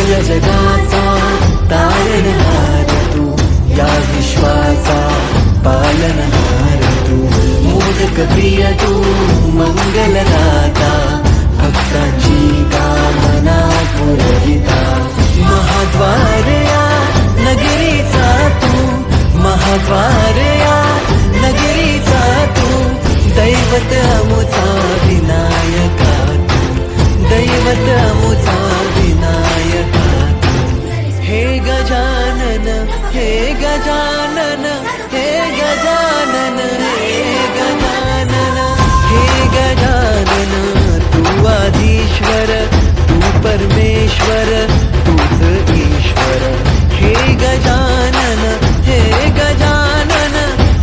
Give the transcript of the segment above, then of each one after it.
या जगाचा तारणहार तू, या विश्वाचा पालनहार तू, मोदक प्रिय तू मंगलदाता, भक्तांची कामना पुरविता, महाद्वार या नगरीचा तू, महाद्वार या नगरीचा तू, दैवत अमुचा विनायका तू, दैवत अमुचा विनायका तू. हे गजानन, हे गजानन, हे गजानन, हे गजानन, हे गजानन, तू आधीश्वर, तू परमेश्वर, तूच ईश्वर. हे गजानन, हे गजानन,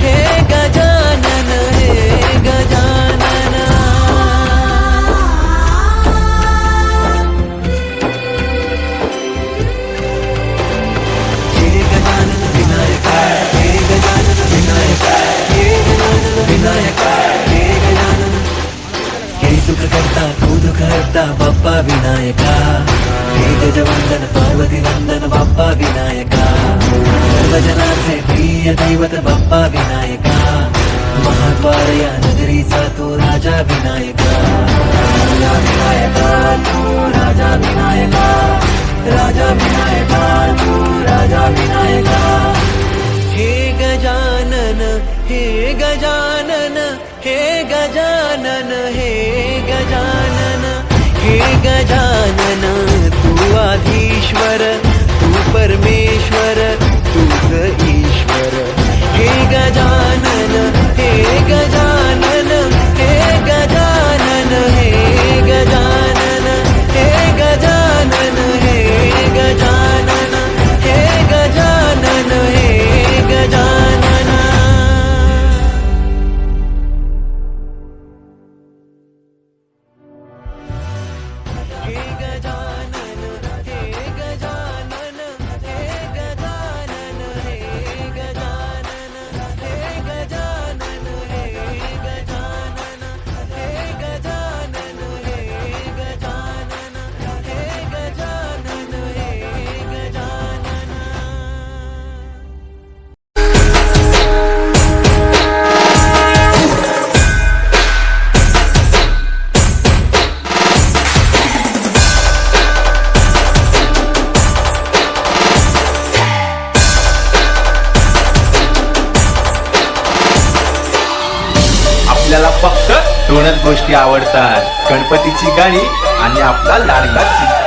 हे गजानन, हे गजानन. हे गजानन विनायका, हे गजानन विनायका, हे गजानन विनायका, हे गजानन. हे सुख करता तू दुःख हरता बाप्पा विनायका, हे गजवंदन पार्वती नंदन बाप्पा विनायका, सर्वजनांचे प्रिय दैवत बाप्पा विनायका, महाद्वार या नगरीचा तू राजा विनायका, राजा विनायका तू राजा विनायका, राजा विनायका तू राजा विनायका. हे गजानन, हे गजानन, हे गजानन, हे गजानन, हे गजानन, तू आधीश्वर, तू परमेश्वर, तूच ईश्वर. हे गजानन, हे गजानन, हे गजानन, हे गजानन, हे गजानन, हे गजानन, हे गजानन, हे गजानन. हे गजानन, हे गजानन, हे गजानन, हे गजानन, हे गजानन, हे गजानन, हे गजानन, हे गजानन, हे गजानन, हे गजानन. आपल्याला फक्त दोनच गोष्टी आवडतात, गणपतीची गाणी आणि आपला लाडका चिमटा.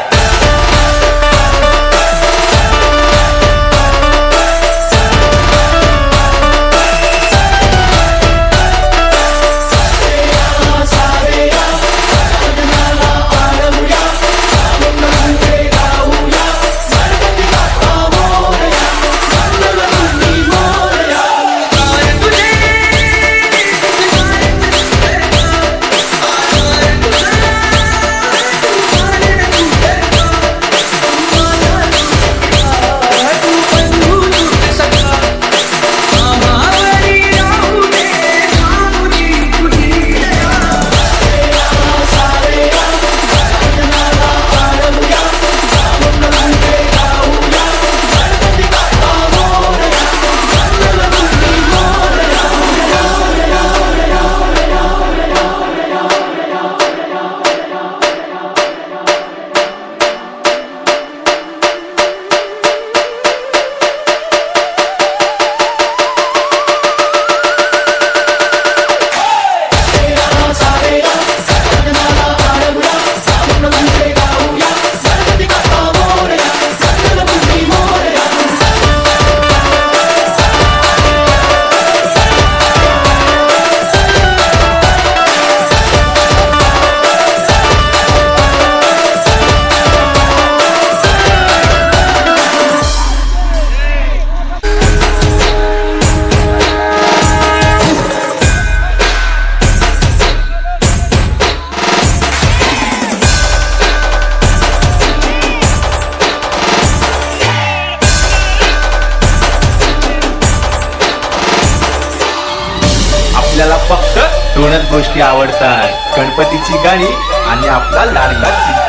आपल्याला फक्त दोनच गोष्टी आवडतात, गणपतीची गाणी आणि आपला लाडका चिमटा.